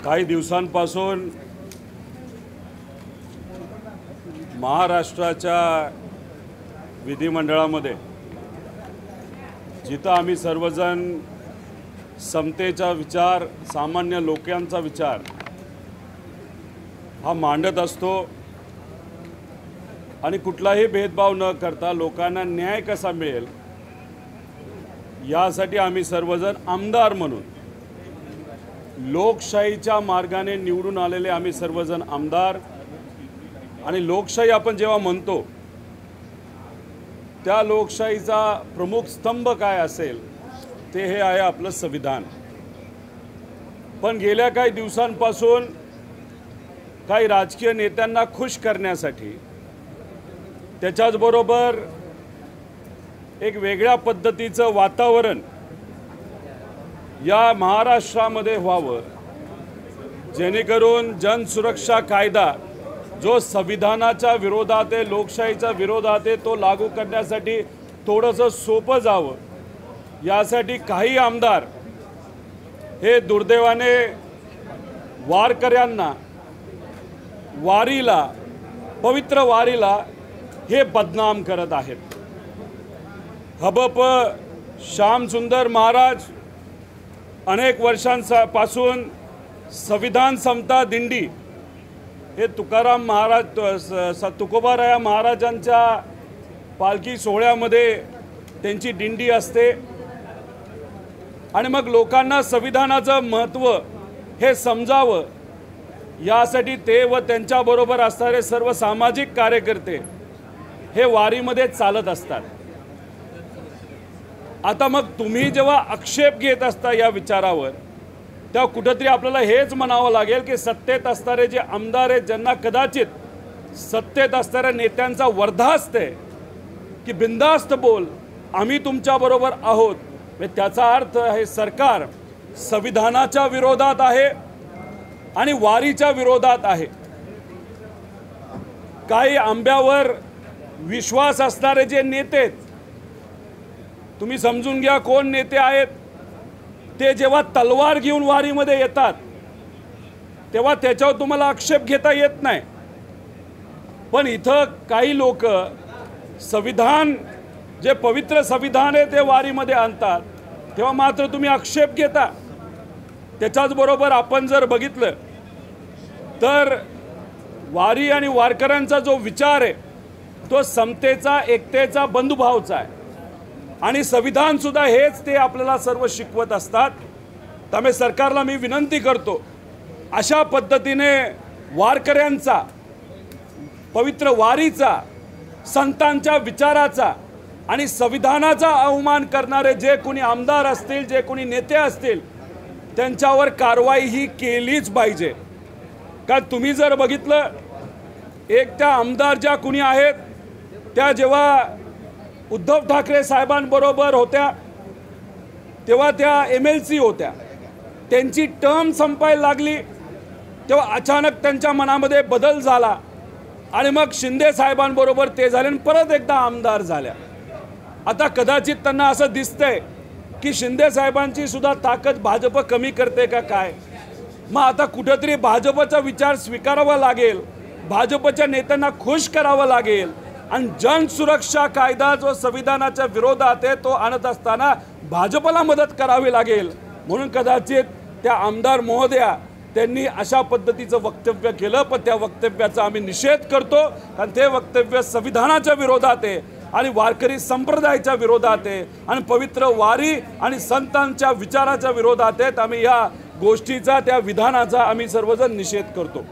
काही दिवसांपासून महाराष्ट्राच्या विधिमंडळामध्ये जिथं आम्ही सर्वजण समतेचा विचार, सामान्य लोकांचा विचार हा मांडत असतो आणि कुठलाही भेदभाव न करता लोकांना न्याय कसा मिळेल यासाठी आम्ही सर्वजण आमदार म्हणून लोकशाहीच्या मार्गाने निवडून आलेले आम्ही सर्वजण आमदार आणि लोकशाही आपण जेव्हा म्हणतो त्या लोकशाहीचा प्रमुख स्तंभ काय असेल ते हे आहे आपलं संविधान। पण गेल्या काही दिवसांपासून काही राजकीय नेत्यांना खुश करण्यासाठी त्याच्याचबरोबर एक वेगळ्या पद्धतीचं वातावरण या महाराष्ट्रामध्ये व्हावं जेणेकरून जनसुरक्षा कायदा जो संविधानाच्या विरोधात आहे, लोकशाहीच्या विरोधात आहे, तो लागू करण्यासाठी थोडंसं सोपं जावं यासाठी काही आमदार हे दुर्दैवाने वारकऱ्यांना वारीला, पवित्र वारीला हे बदनाम करत आहेत। हबप श्यामसुंदर महाराज अनेक वर्षांपासून संविधान समता दिंडी हे तुकाराम महाराज, तुकोबाराया महाराजांच्या पालखी सोहळ्यामध्ये त्यांची दिंडी असते आणि मग लोकांना संविधानाचं महत्त्व हे समजावं यासाठी ते व त्यांच्याबरोबर असणारे सर्व सामाजिक कार्यकर्ते हे वारीमध्ये चालत असतात। आता मग तुम्ही जेव्हा आक्षेप घेत असता या विचारावर तेव्हा कुठेतरी आपल्याला हेच म्हणावं लागेल की सत्तेत असणारे जे आमदार आहेत ज्यांना कदाचित सत्तेत असणाऱ्या नेत्यांचा वर्धा असते की बिनधास्त बोल, आम्ही तुमच्याबरोबर आहोत, त्याचा अर्थ हे सरकार संविधानाच्या विरोधात आहे आणि वारीच्या विरोधात आहे। काही आंब्यावर विश्वास असणारे जे नेते, तुम्ही समजून घ्या कोण नेते आहेत ते, जेव्हा तलवार घेऊन वारीमध्ये येतात तेव्हा त्याच्यावर तुम्हाला आक्षेप घेता येत नाही। पण इथं काही लोक संविधान, जे पवित्र संविधान आहे ते वारीमध्ये आणतात तेव्हा मात्र तुम्ही आक्षेप घेता। त्याच्याचबरोबर आपण जर बघितलं तर वारी आणि वारकऱ्यांचा जो विचार आहे तो समतेचा, एकतेचा, बंधुभावचा आहे आणि संविधान सुद्धा हेच ते आपल्याला सर्व शिकवत असतात। त्यामुळे सरकारला मी विनंती करतो, अशा पद्धतीने वारकऱ्यांचा, पवित्र वारीचा, संतांच्या विचाराचा आणि संविधानाचा अवमान करणारे जे कोणी आमदार असतील, जे कोणी नेते असतील त्यांच्यावर कारवाई ही केलीच पाहिजे। कारण तुम्ही जर बघितलं, एक त्या आमदार ज्या कोणी आहेत त्या जेव्हा उद्धव ठाकरे साहेबांबरोबर होत्या तेव्हा त्या MLC होत्या, त्यांची टर्म संपायला लागली तेव्हा अचानक त्यांच्या मनामध्ये बदल झाला आणि मग शिंदे साहेबांबरोबर ते झाले आणि परत एकदा आमदार झाल्या। आता कदाचित त्यांना असं दिसतंय की शिंदे साहेबांची सुद्धा ताकद भाजप कमी करते का काय। मग आता कुठेतरी भाजपचा विचार स्वीकारावा लागेल, भाजपच्या नेत्यांना खुश करावं लागेल आणि जनसुरक्षा कायदा जो संविधानाच्या विरोधात आहे तो आणत असताना भाजपला मदत करावी लागेल। म्हणून कदाचित त्या आमदार महोदया त्यांनी अशा पद्धतीचं वक्तव्य केलं, पण त्या वक्तव्याचा आम्ही निषेध करतो कारण ते वक्तव्य संविधानाच्या विरोधात आहे आणि वारकरी संप्रदायाच्या विरोधात आहे आणि पवित्र वारी आणि संतांच्या विचाराच्या विरोधात आहे। आम्ही या गोष्टीचा, त्या विधानाचा आम्ही सर्वजण निषेध करतो।